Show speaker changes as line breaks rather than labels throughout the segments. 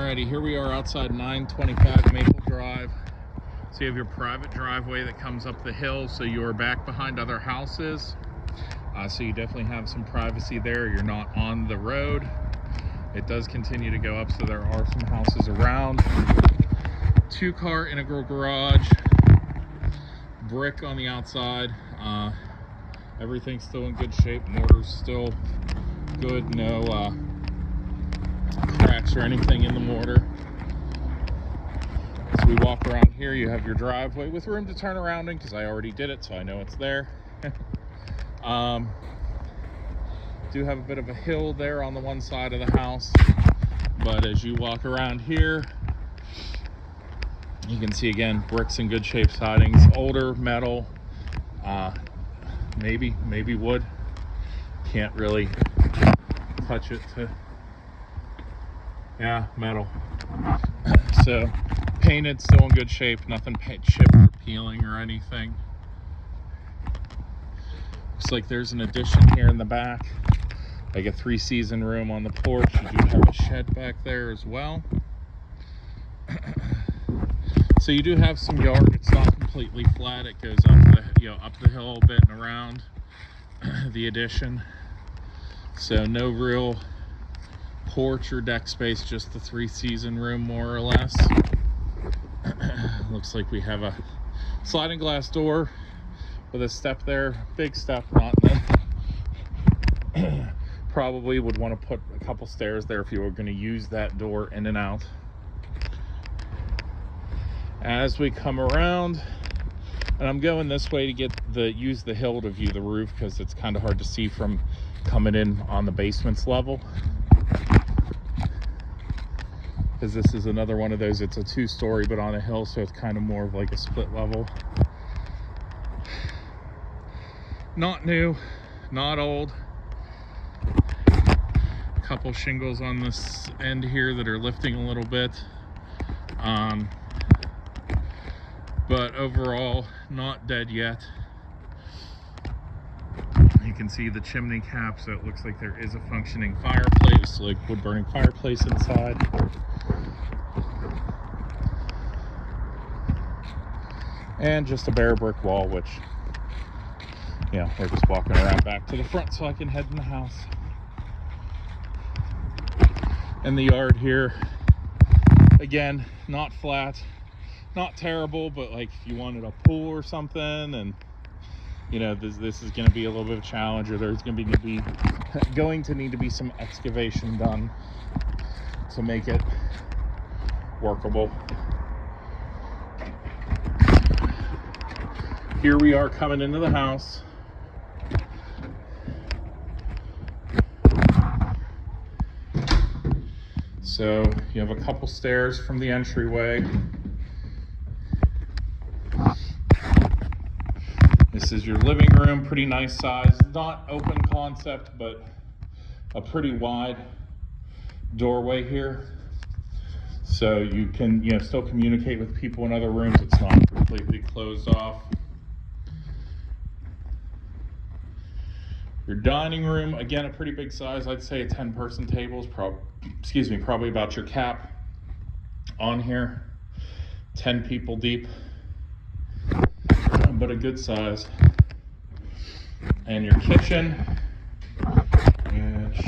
Alrighty, here we are outside 925 Maple Drive. So you have your private driveway that comes up the hill, so you are back behind other houses. So you definitely have some privacy there. You're not on the road. It does continue to go up, so there are some houses around. 2-car integral garage, brick on the outside. Everything's still in good shape. Mortar's still good. No cracks or anything in the mortar. So we walk around here. You have your driveway with room to turn around in, because I already did it, so I know it's there. Do have a bit of a hill there on the one side of the house, but as you walk around here, you can see again bricks in good shape, sidings, older metal, maybe wood. Can't really touch it to, yeah, metal. So painted, still in good shape, nothing chipped or peeling or anything. Looks like there's an addition here in the back, like a 3-season room on the porch. You do have a shed back there as well. So you do have some yard. It's not completely flat. It goes up the hill a bit and around the addition. So no real porch or deck space, just the 3-season room more or less. Looks like we have a sliding glass door with a step there, big step, not probably would want to put a couple stairs there if you were going to use that door in and out. As we come around, and I'm going this way to use the hill to view the roof, because it's kind of hard to see from coming in on the basement's level. Because this is another one of those, it's a 2-story but on a hill, so it's kind of more of like a split level. Not new, not old. A couple shingles on this end here that are lifting a little bit. But overall, not dead yet. You can see the chimney cap, so it looks like there is a functioning fireplace, like wood burning fireplace inside. And just a bare brick wall, which, we're just walking around back to the front so I can head in the house. And the yard here, again, not flat, not terrible, but like if you wanted a pool or something, and this is going to be a little bit of a challenge, or there's going to need to be some excavation done to make it workable. Here we are coming into the house. So you have a couple stairs from the entryway. This is your living room, pretty nice size. Not open concept, but a pretty wide doorway here. So you can, still communicate with people in other rooms. It's not completely closed off. Your dining room, again, a pretty big size. I'd say a 10-person table is probably about your cap on here. 10 people deep, but a good size. And your kitchen, which,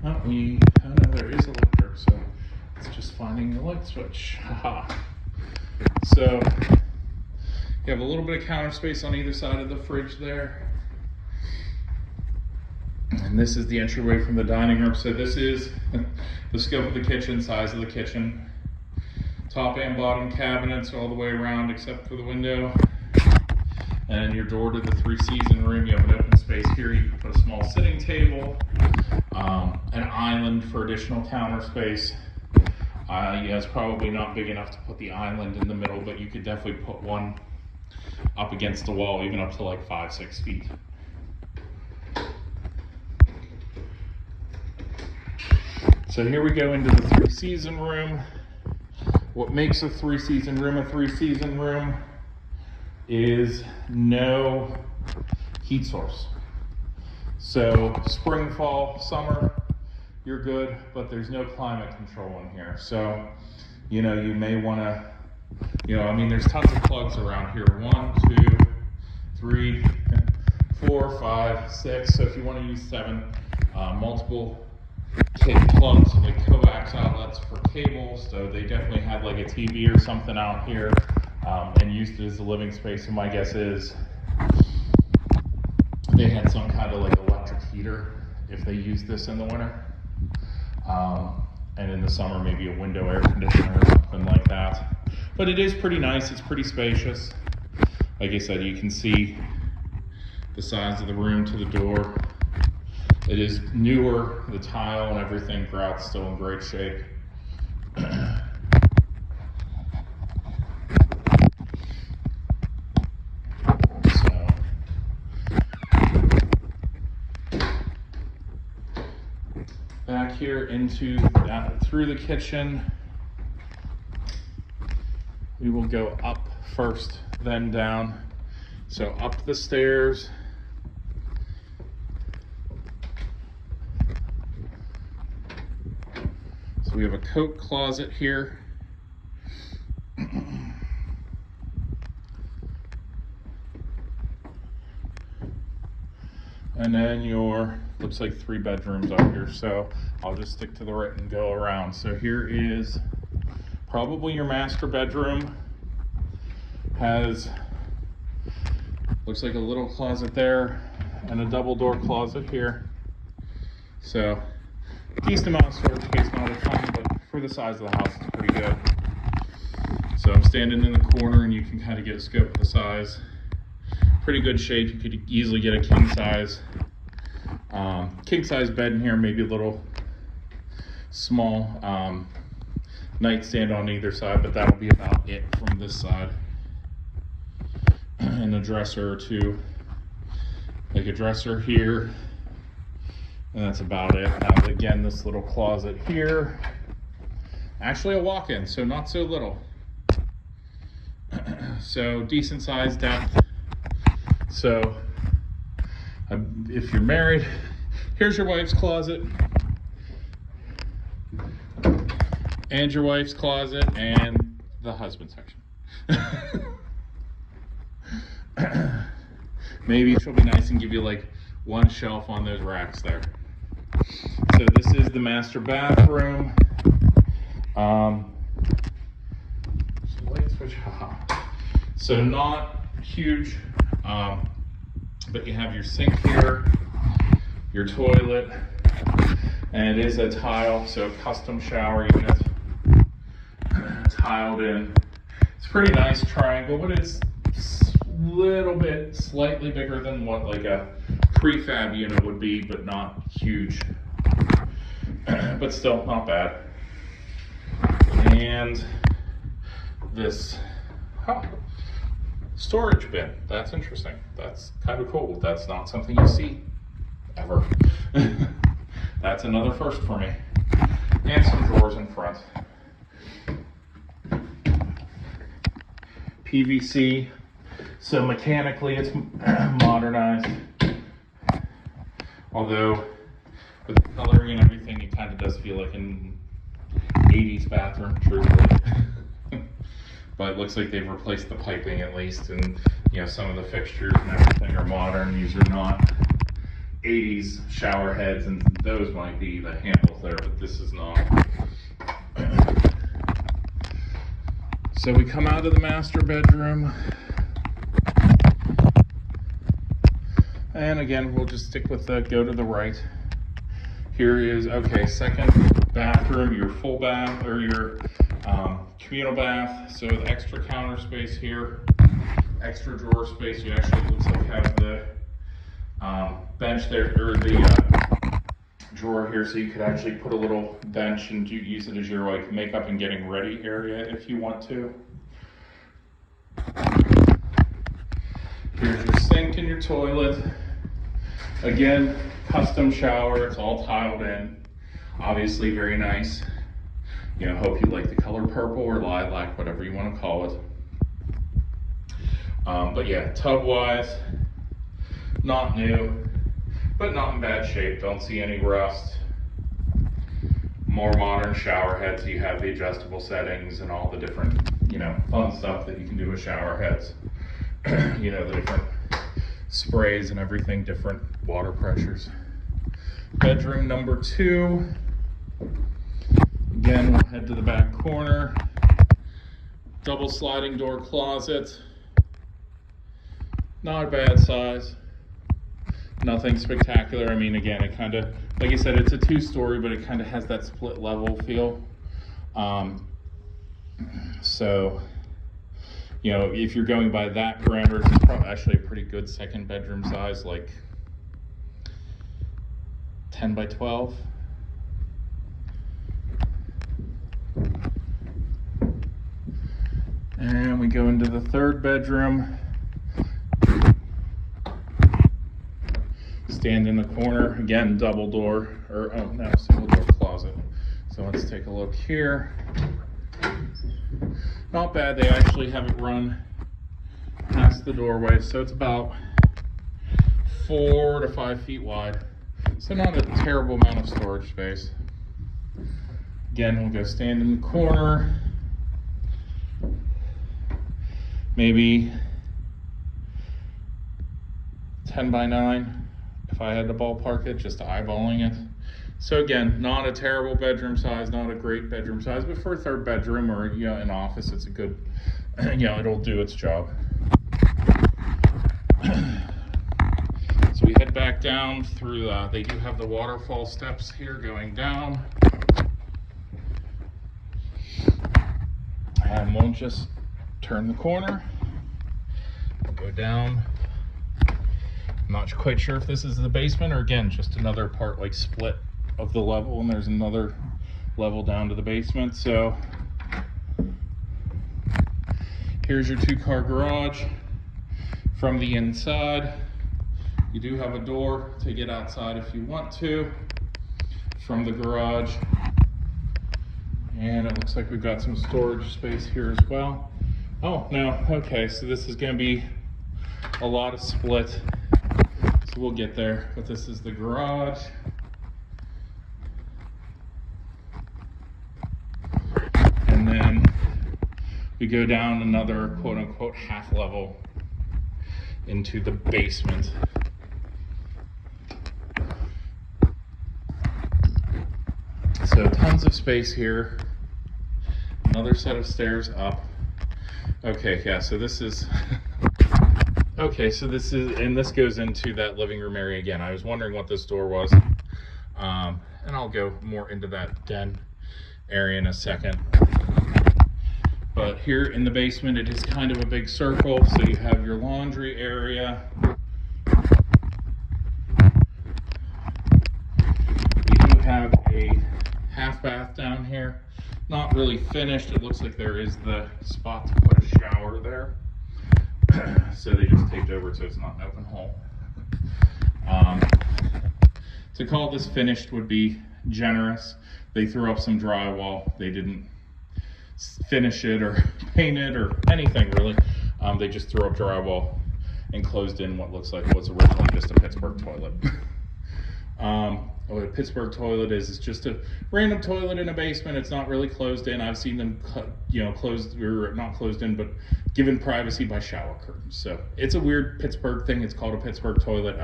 I know there is a light, so it's just finding the light switch. So you have a little bit of counter space on either side of the fridge there. And this is the entryway from the dining room. So this is the scope of the kitchen, size of the kitchen. Top and bottom cabinets all the way around except for the window. And your door to the 3-season room. You have an open space here. You can put a small sitting table, an island for additional counter space. It's probably not big enough to put the island in the middle, but you could definitely put one up against the wall, even up to like 5-6 feet. So here we go into the 3-season room. What makes a 3-season room is no heat source. So spring, fall, summer, you're good, but there's no climate control in here. So, you know, you may want to, you know, I mean, there's tons of plugs around here. 1, 2, 3, 4, 5, 6. So if you want to use 7, multiple kit plugs, like coax outlets for cables. So they definitely had like a TV or something out here, and used it as a living space. And my guess is they had some kind of like electric heater if they used this in the winter. And in the summer, maybe a window air conditioner or something like that. But it is pretty nice, it's pretty spacious. Like I said, you can see the size of the room to the door. It is newer, the tile and everything throughout still in great shape. Back here into through the kitchen, we will go up first, then down. So up the stairs, so we have a coat closet here. And then looks like 3 bedrooms up here, so I'll just stick to the right and go around. So here is probably your master bedroom. Looks like a little closet there and a double door closet here. So decent amount of storage space, not a ton, but for the size of the house, it's pretty good. So I'm standing in the corner and you can kind of get a scope of the size. Pretty good shape. You could easily get a king size bed in here, maybe a little small nightstand on either side, but that'll be about it from this side. And a dresser or two, like a dresser here, and that's about it. Now again, this little closet here, actually a walk-in, so not so little. So decent size depth. So if you're married, here's your wife's closet, and your wife's closet, and the husband section. Maybe she'll be nice and give you like one shelf on those racks there. So this is the master bathroom. So not huge, but you have your sink here, your toilet, and it is a tile, so custom shower unit, tiled in. It's pretty nice triangle, but it's a little bit slightly bigger than what like a prefab unit would be, but not huge, but still not bad. And this storage bin, that's interesting. That's kind of cool. That's not something you see ever. That's another first for me. And some drawers in front. PVC, so mechanically it's modernized. Although with the coloring and everything, it kind of does feel like an 80s bathroom, truthfully. But it looks like they've replaced the piping at least, and you know, some of the fixtures and everything are modern. These are not 80s shower heads, and those might be the handles there, but this is not. So we come out of the master bedroom, and again, we'll just stick with the go to the right. Here is, okay, second bathroom, your full bath, or your communal bath. So the extra counter space here, extra drawer space. You actually, looks like have the bench there, or the drawer here, so you could actually put a little bench and use it as your like makeup and getting ready area if you want to. Here's your sink and your toilet. Again, custom shower, it's all tiled in. Obviously very nice. You know, hope you like the color purple or lilac, whatever you want to call it. But yeah, tub wise, not new, but not in bad shape. Don't see any rust. more modern shower heads, you have the adjustable settings and all the different, you know, fun stuff that you can do with shower heads. You know, the different sprays and everything, different water pressures. Bedroom number 2. Again, we'll head to the back corner. Double sliding door closet. Not a bad size. Nothing spectacular. I mean, again, it kind of, like I said, it's a 2-story, but it kind of has that split level feel. So, you know, if you're going by that parameters, it's probably actually a pretty good second bedroom size, like 10 by 12. And we go into the third bedroom. Stand in the corner, again, double door, or oh no, single door closet. So let's take a look here. Not bad, they actually have it run past the doorway, so it's about 4 to 5 feet wide. So not a terrible amount of storage space. Again, we'll go stand in the corner. Maybe 10 by 9. If I had to ballpark it, just eyeballing it. So again, not a terrible bedroom size, not a great bedroom size, but for a third bedroom or, you know, an office, it's a good, you know, it'll do its job. So we head back down through, they do have the waterfall steps here going down. And we'll just turn the corner, we'll go down. I'm not quite sure if this is the basement or, again, just another part like split of the level, and there's another level down to the basement. So here's your 2-car garage from the inside. You do have a door to get outside if you want to from the garage, and it looks like we've got some storage space here as well. Oh no, okay, so this is going to be a lot of split, so we'll get there, but this is the garage. And then we go down another quote-unquote half level into the basement. So tons of space here. Another set of stairs up. Okay, yeah, so this is okay, so this is, and this goes into that living room area again. I was wondering what this door was, and I'll go more into that den area in a second. But here in the basement, it is kind of a big circle. So you have your laundry area. You do have a half bath down here. Not really finished. It looks like there is the spot to put a shower there. So they just taped over so it's not an open hole. To call this finished would be generous. They threw up some drywall. They didn't finish it or paint it or anything really. They just threw up drywall and closed in what looks like was originally just a Pittsburgh toilet. What a Pittsburgh toilet is, it's just a random toilet in a basement. It's not really closed in. I've seen them, closed, or not closed in, but given privacy by shower curtains. So it's a weird Pittsburgh thing. It's called a Pittsburgh toilet.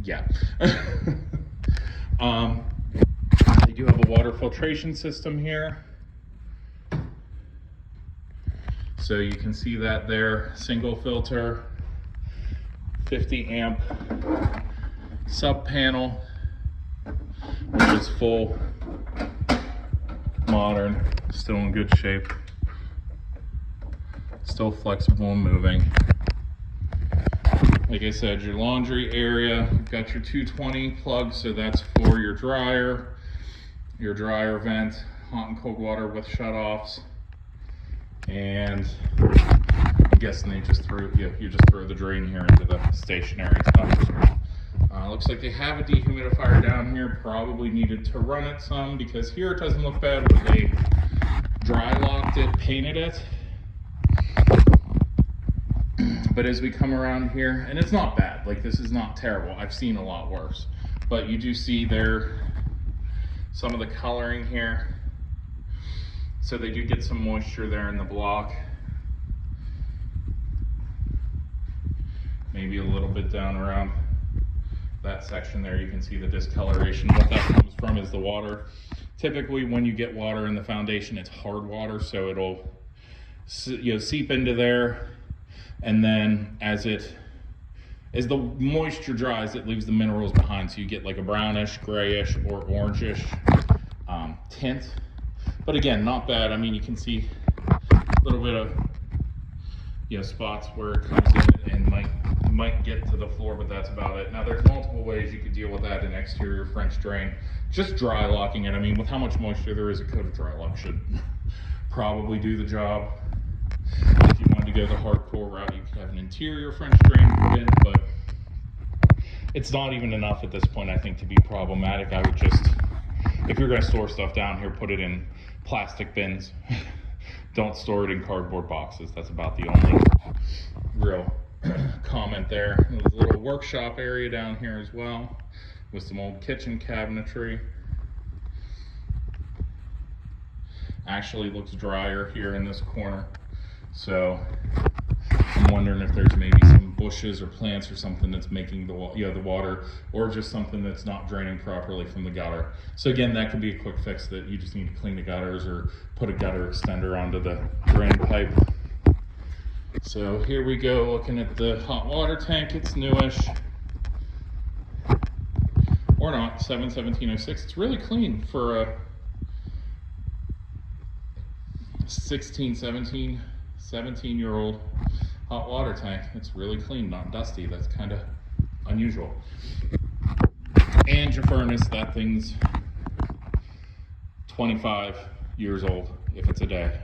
Yeah. They do have a water filtration system here. So you can see that there, single filter, 50 amp sub panel, which is full, modern, still in good shape, still flexible and moving. Like I said, your laundry area, you've got your 220 plug, so that's for your dryer vent, hot and cold water with shutoffs. And I'm guessing they just threw, you just throw the drain here into the stationary stuff. Looks like they have a dehumidifier down here, probably needed to run it some, because here it doesn't look bad when they dry locked it, painted it. But as we come around here, and it's not bad, like this is not terrible, I've seen a lot worse, but you do see there some of the coloring here. So they do get some moisture there in the block. Maybe a little bit down around that section there, you can see the discoloration. What that comes from is the water. Typically when you get water in the foundation, it's hard water, so it'll seep into there, and then as the moisture dries, it leaves the minerals behind, so you get like a brownish, grayish, or orangish tint. But again, not bad. I mean, you can see a little bit of spots where it comes in and might get to the floor, but that's about it. Now there's multiple ways you could deal with that in exterior French drain. Just dry locking it. I mean, with how much moisture there is, a coat of dry lock should probably do the job. If you wanted to go the hardcore route, you could have an interior French drain put in, but it's not even enough at this point, I think, to be problematic. I would just, if you're going to store stuff down here, put it in plastic bins. Don't store it in cardboard boxes. That's about the only real comment there. There's a little workshop area down here as well with some old kitchen cabinetry. Actually looks drier here in this corner, so I'm wondering if there's maybe some bushes or plants or something that's making the water, or just something that's not draining properly from the gutter. So again, that could be a quick fix, that you just need to clean the gutters or put a gutter extender onto the drain pipe. So here we go, looking at the hot water tank. It's newish, or not, 7/17/06. It's really clean for a 17-year-old hot water tank. It's really clean, not dusty. That's kind of unusual. And your furnace, that thing's 25 years old if it's a day.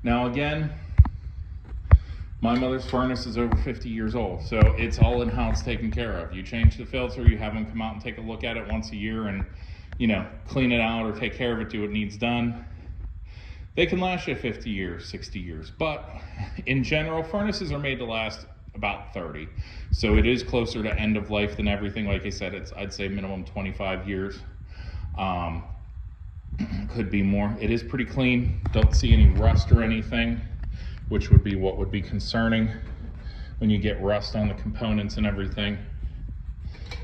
Now again, my mother's furnace is over 50 years old, so it's all in-house taken care of. You change the filter, you have them come out and take a look at it once a year and, clean it out or take care of it, do what needs done. They can last you 50 years, 60 years, but in general, furnaces are made to last about 30. So it is closer to end of life than everything. Like I said, I'd say minimum 25 years. Could be more. It is pretty clean. Don't see any rust or anything, which would be what would be concerning when you get rust on the components and everything.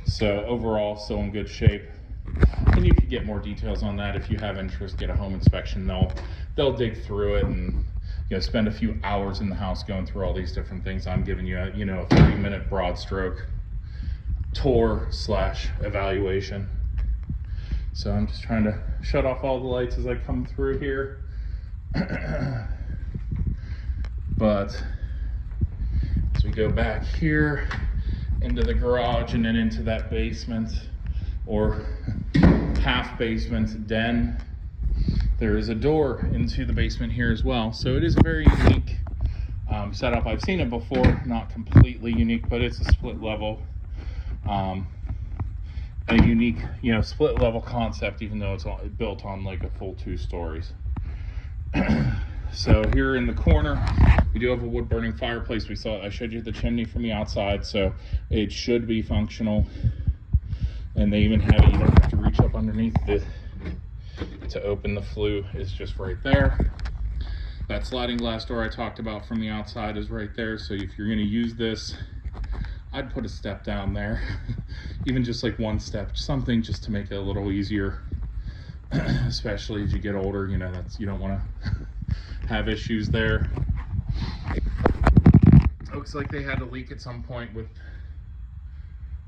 So overall, still in good shape. And you could get more details on that if you have interest. Get a home inspection. They'll dig through it and spend a few hours in the house going through all these different things. I'm giving you a 30-minute broad stroke tour / evaluation. So I'm just trying to shut off all the lights as I come through here. But as we go back here into the garage and then into that basement or half basement den, there is a door into the basement here as well. So it is a very unique setup. I've seen it before, not completely unique, but it's a split level, a unique split level concept, even though it's built on like a full 2 stories. So here in the corner, we do have a wood burning fireplace. I showed you the chimney from the outside, so it should be functional. And they even have it, you don't have to reach up underneath to open the flue, is just right there. That sliding glass door I talked about from the outside is right there. So if you're gonna use this, I'd put a step down there, even just like 1 step, something just to make it a little easier, especially as you get older. You don't want to have issues there. Looks like they had a leak at some point with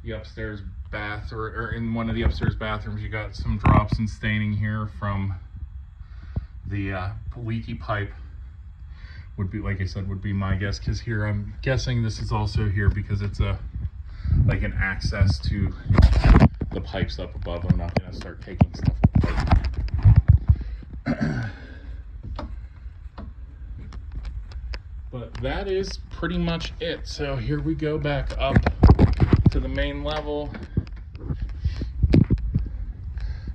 the upstairs bath, or in one of the upstairs bathrooms. You got some drops and staining here from the leaky pipe. Would be, like I said, would be my guess, because here I'm guessing this is also here because it's like an access to the pipes up above. I'm not going to start taking stuff apart. But that is pretty much it. So here we go back up to the main level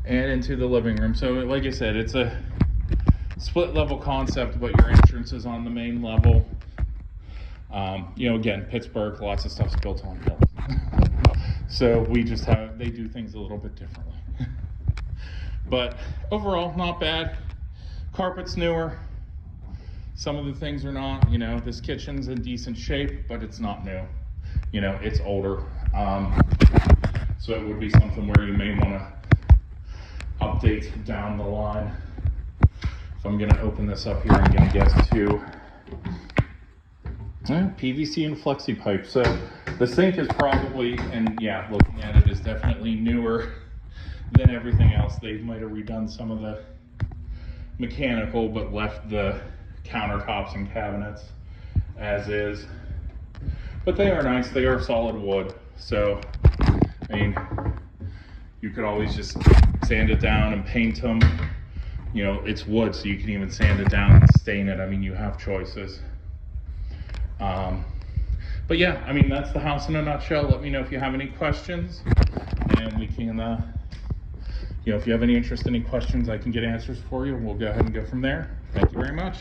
and into the living room. So like I said, it's a split level concept, but your entrance is on the main level. Again, Pittsburgh, lots of stuff's built on hills. So they do things a little bit differently. But overall, not bad. Carpet's newer. Some of the things are not. You know, this kitchen's in decent shape, but it's not new. You know, it's older. So it would be something where you may want to update down the line. So I'm going to open this up here. I'm going to get to PVC and flexi pipe. So the sink is probably, and yeah, looking at it, is definitely newer than everything else. They might have redone some of the mechanical, but left the countertops and cabinets as is. But they are nice. They are solid wood. So, I mean, you could always just sand it down and paint them. You know, it's wood, so you can even sand it down and stain it. I mean, you have choices. But yeah, I mean, that's the house in a nutshell. Let me know if you have any questions, and we can, you know, if you have any interest, any questions, I can get answers for you. We'll go ahead and go from there. Thank you very much.